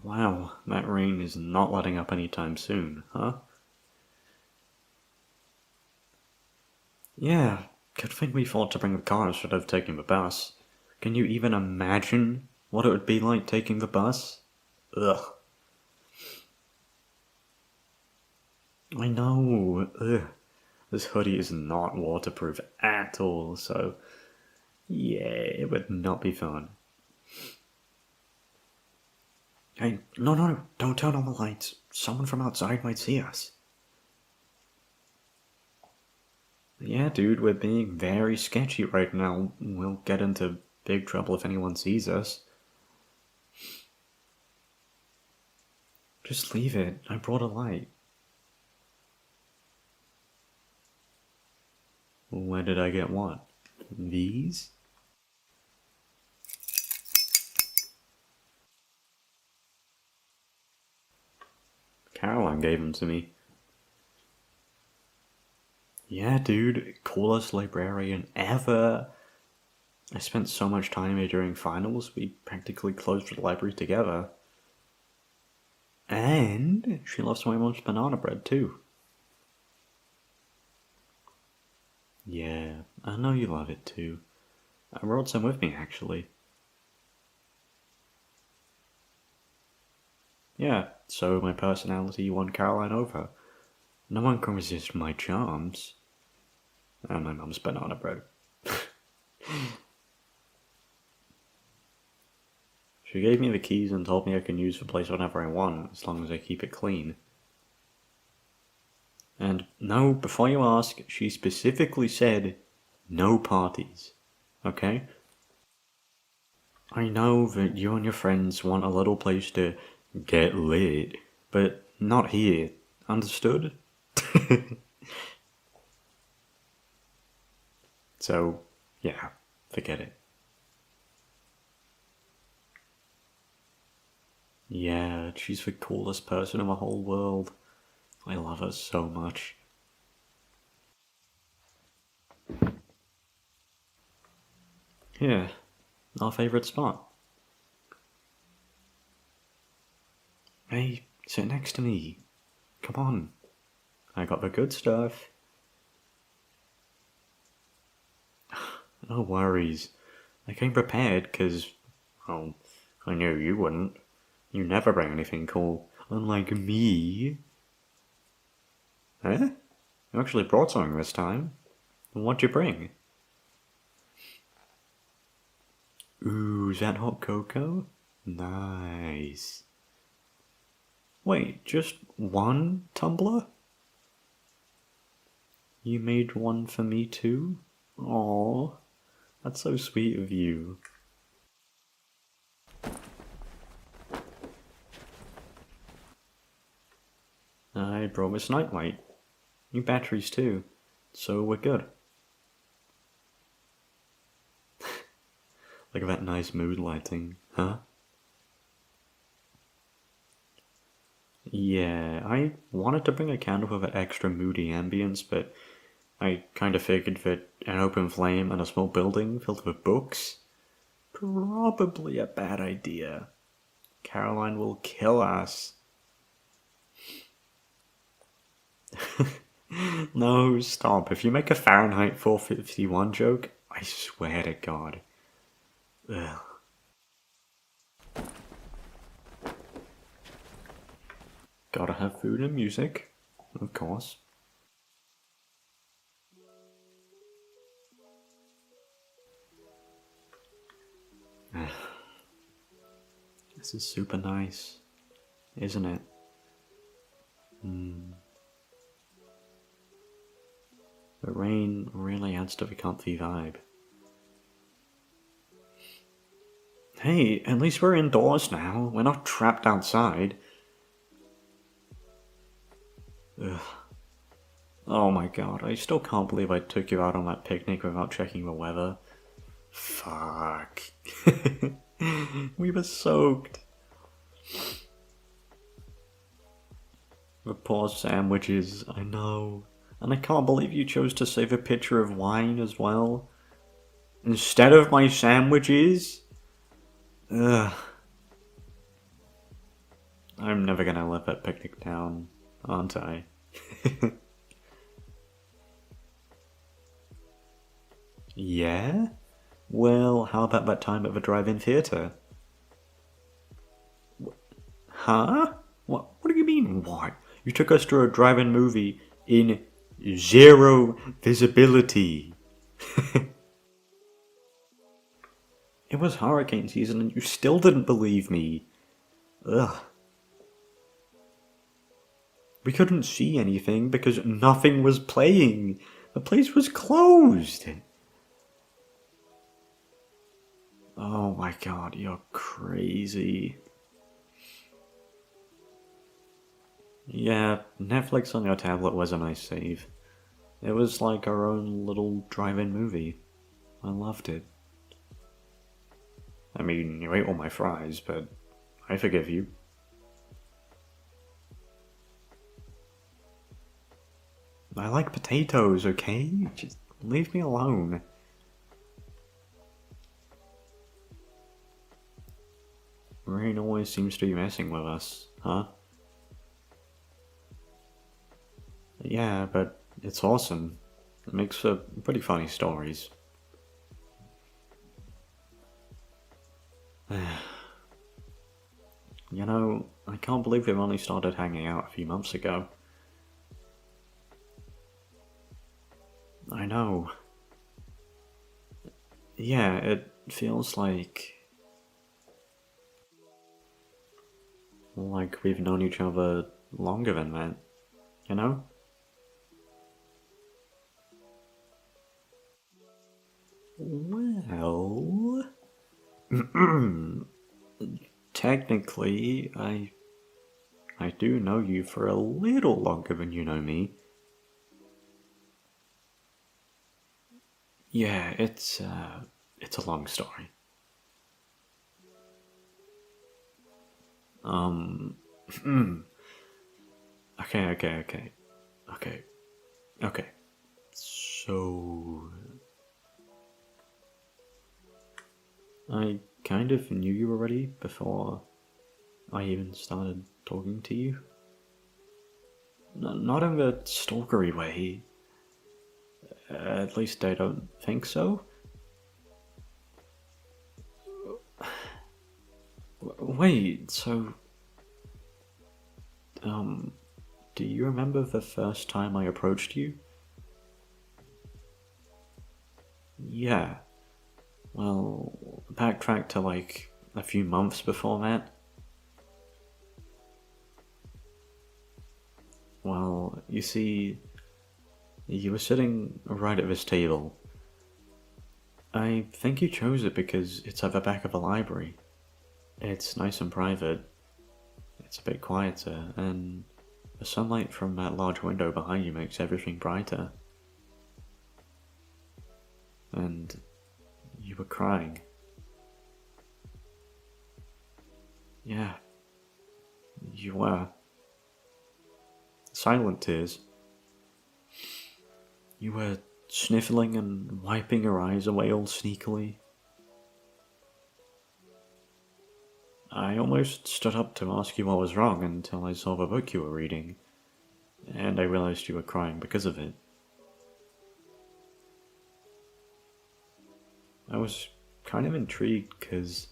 Wow, that rain is not letting up anytime soon, huh? Yeah, good thing we thought to bring the car instead of taking the bus. Can you even imagine what it would be like taking the bus? Ugh. I know, ugh. This hoodie is not waterproof at all, so yeah, it would not be fun. Hey, no, don't turn on the lights. Someone from outside might see us. Yeah, dude, we're being very sketchy right now. We'll get into big trouble if anyone sees us. Just leave it. I brought a light. Where did I get what? These? Caroline gave them to me. Yeah, dude, coolest librarian ever. I spent so much time here during finals, we practically closed the library together. And she loves my mom's banana bread too. Yeah, I know you love it too. I brought some with me actually. Yeah, so my personality won Caroline over. No one can resist my charms. And my mum's banana bread. She gave me the keys and told me I can use the place whenever I want, as long as I keep it clean. And no, before you ask, she specifically said, no parties. Okay? I know that you and your friends want a little place to get lit, but not here. Understood? So, yeah, forget it. Yeah, she's the coolest person in the whole world. I love her so much. Here, our favorite spot. Hey, sit next to me. Come on. I got the good stuff. No worries. I came prepared because, well, I knew you wouldn't. You never bring anything cool, unlike me. Eh? You actually brought something this time. What'd you bring? Ooh, is that hot cocoa? Nice. Wait, just one tumbler? You made one for me too? Aww, that's so sweet of you. I brought this nightlight. New batteries too, so we're good. Look at that nice mood lighting, huh? Yeah, I wanted to bring a candle for that extra moody ambience, but I kind of figured that an open flame and a small building filled with books? Probably a bad idea. Caroline will kill us. No, stop. If you make a Fahrenheit 451 joke, I swear to God. Ugh. Gotta have food and music, of course. This is super nice, isn't it? The rain really adds to the comfy vibe. Hey, at least we're indoors now. We're not trapped outside. Ugh. Oh my god, I still can't believe I took you out on that picnic without checking the weather. Fuck. We were soaked. The poor sandwiches, I know. And I can't believe you chose to save a pitcher of wine as well. Instead of my sandwiches? Ugh. I'm never gonna live at Picnic Town, aren't I? Yeah? Well, how about that time at the drive-in theatre? Huh? What do you mean, what? You took us to a drive-in movie in zero visibility. It was hurricane season and you still didn't believe me. Ugh. We couldn't see anything because nothing was playing. The place was closed. Oh my god, you're crazy. Yeah, Netflix on your tablet was a nice save. It was like our own little drive-in movie. I loved it. I mean, you ate all my fries, but I forgive you. I like potatoes, okay? Just leave me alone. Rain always seems to be messing with us, huh? Yeah, but it's awesome. It makes for pretty funny stories. You know, I can't believe we've only started hanging out a few months ago. I know. Yeah, it feels like we've known each other longer than that, you know? Well... Technically, I do know you for a little longer than you know me. Yeah, it's a long story. Okay. So... I kind of knew you already before I even started talking to you. Not in the stalkery way. At least I don't think so. Wait, so... do you remember the first time I approached you? Yeah. Well, backtrack to like a few months before that. Well, you see, you were sitting right at this table. I think you chose it because it's at the back of the library. It's nice and private. It's a bit quieter, and the sunlight from that large window behind you makes everything brighter. And you were crying. Yeah, you were. Silent tears. You were sniffling and wiping your eyes away all sneakily. I almost stood up to ask you what was wrong until I saw the book you were reading, and I realized you were crying because of it. I was kind of intrigued because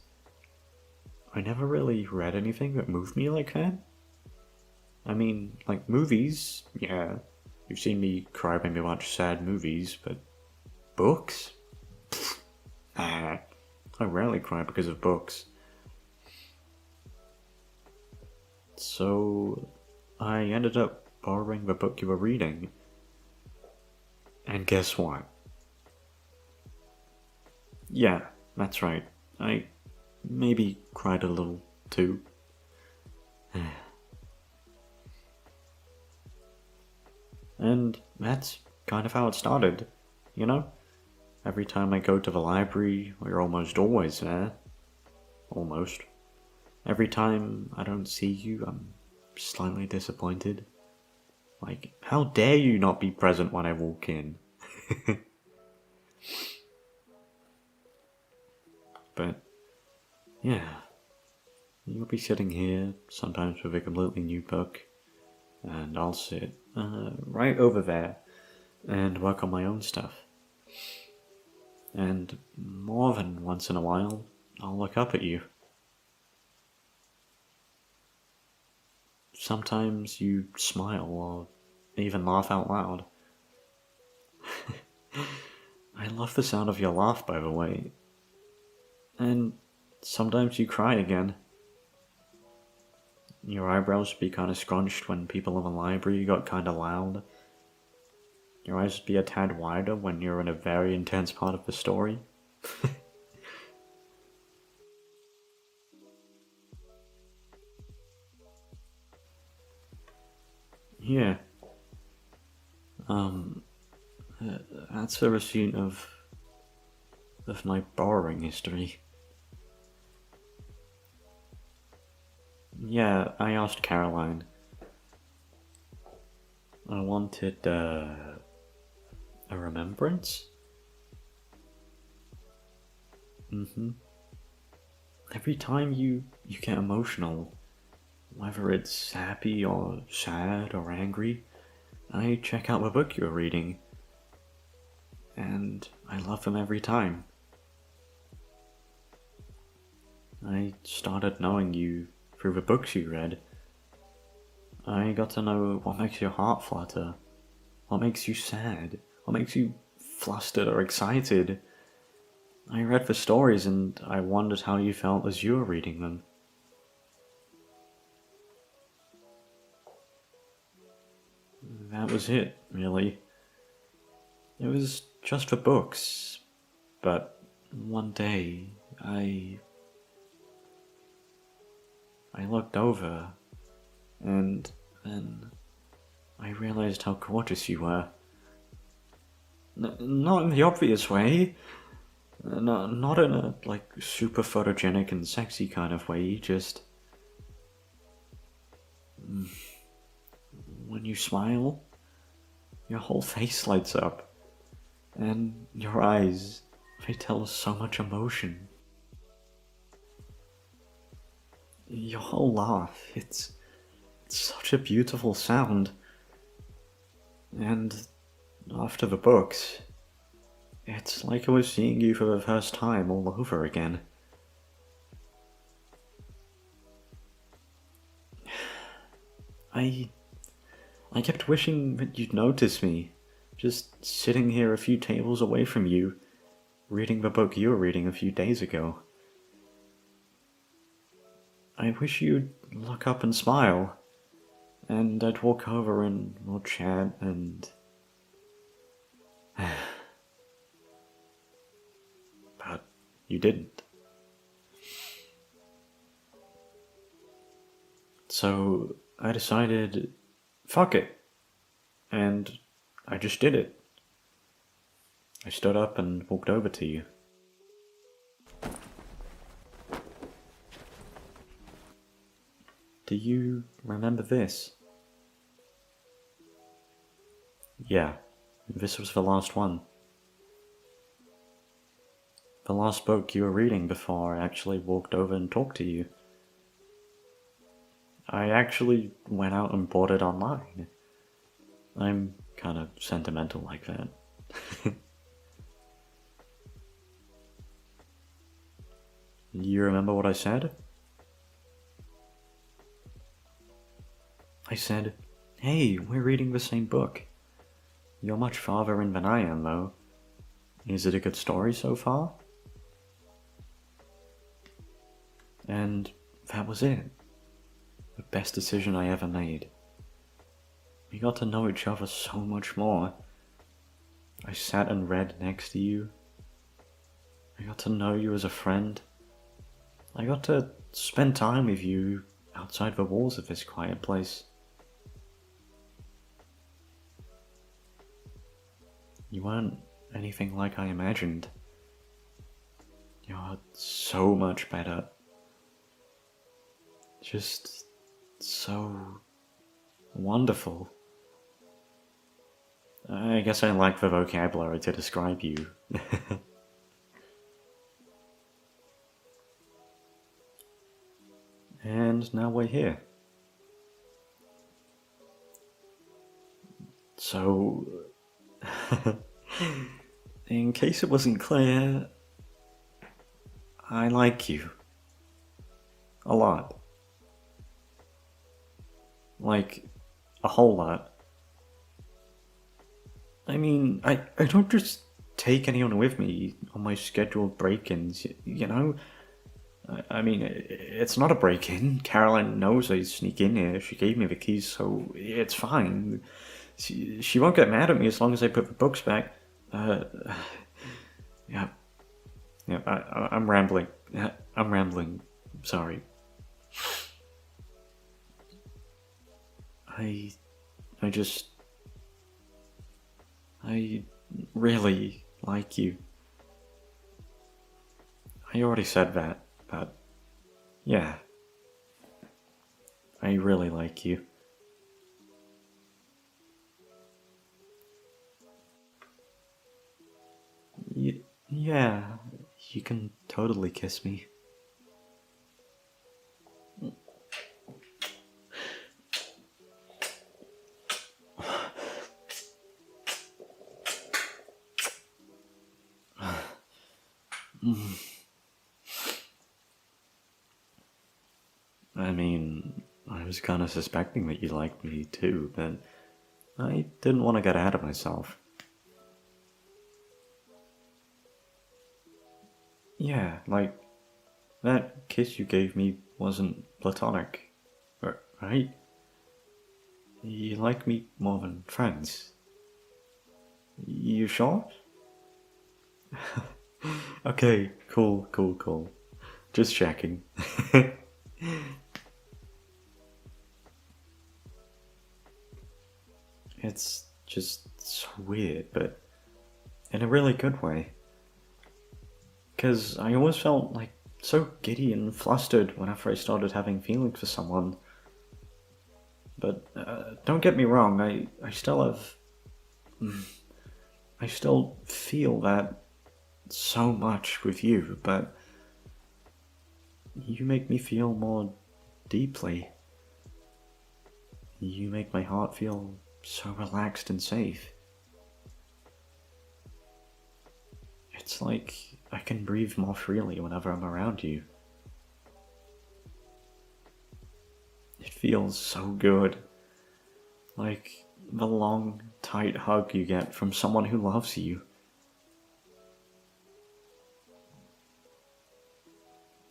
I never really read anything that moved me like that. I mean, like movies, yeah, you've seen me cry when we watch sad movies, but books? I rarely cry because of books. So, I ended up borrowing the book you were reading. And guess what? Yeah, that's right. I maybe cried a little too. And that's kind of how it started, you know? Every time I go to the library, you're almost always there. Almost. Every time I don't see you, I'm slightly disappointed. Like, how dare you not be present when I walk in? But, yeah. You'll be sitting here, sometimes with a completely new book, and I'll sit right over there and work on my own stuff. And more than once in a while, I'll look up at you. Sometimes you smile or even laugh out loud. I love the sound of your laugh, by the way. And sometimes you cry again. Your eyebrows would be kind of scrunched when people in the library got kind of loud. Your eyes would be a tad wider when you're in a very intense part of the story. Yeah. That's a receipt of my borrowing history. Yeah, I asked Caroline. I wanted, a remembrance? Every time you get emotional, whether it's happy or sad or angry, I check out the book you're reading. And I love them every time. I started knowing you through the books you read. I got to know what makes your heart flutter, what makes you sad, what makes you flustered or excited. I read the stories and I wondered how you felt as you were reading them. That was it, really. It was just the books, but one day I looked over, and then I realized how gorgeous you were. Not in the obvious way. Not in a, super photogenic and sexy kind of way, just... When you smile, your whole face lights up, and your eyes, they tell us so much emotion. Your whole laugh, it's such a beautiful sound. And after the books, it's like I was seeing you for the first time all over again. I kept wishing that you'd notice me, just sitting here a few tables away from you, reading the book you were reading a few days ago. I wish you'd look up and smile, and I'd walk over and we'll chat and... But you didn't. So I decided, fuck it, and I just did it. I stood up and walked over to you. Do you remember this? Yeah, this was the last one. The last book you were reading before I actually walked over and talked to you. I actually went out and bought it online. I'm kind of sentimental like that. You remember what I said? I said, hey, we're reading the same book. You're much farther in than I am, though. Is it a good story so far? And that was it. The best decision I ever made. We got to know each other so much more. I sat and read next to you. I got to know you as a friend. I got to spend time with you outside the walls of this quiet place. You weren't anything like I imagined. You're so much better. Just so wonderful. I guess I lack the vocabulary to describe you. And now we're here. So, in case it wasn't clear, I like you. A lot. Like, a whole lot. I mean, I don't just take anyone with me on my scheduled break-ins, you know? I mean, it's not a break-in. Caroline knows I sneak in here. She gave me the keys, so it's fine. She won't get mad at me as long as I put the books back. Yeah. Yeah, I'm rambling. I'm rambling. Sorry. I really like you. I already said that, but yeah. I really like you. Yeah, you can totally kiss me. I mean, I was kind of suspecting that you liked me too, but I didn't want to get ahead of myself. Yeah, like, that kiss you gave me wasn't platonic, right? You like me more than friends. You sure? Okay, cool. Just checking. It's just so weird, but in a really good way. Because I always felt like so giddy and flustered whenever I started having feelings for someone. But don't get me wrong, I still have... I still feel that so much with you, but you make me feel more deeply. You make my heart feel so relaxed and safe. It's like I can breathe more freely whenever I'm around you. It feels so good. Like the long, tight hug you get from someone who loves you.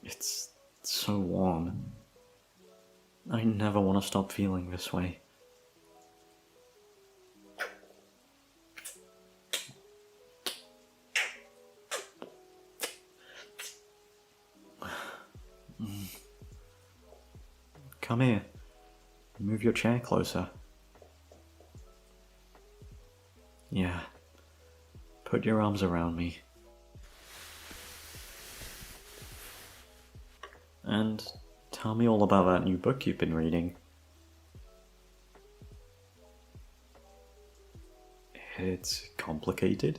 It's so warm. I never want to stop feeling this way. Come here. Move your chair closer. Yeah. Put your arms around me. And tell me all about that new book you've been reading. It's complicated?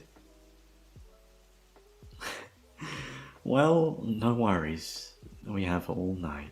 Well, no worries. We have all night.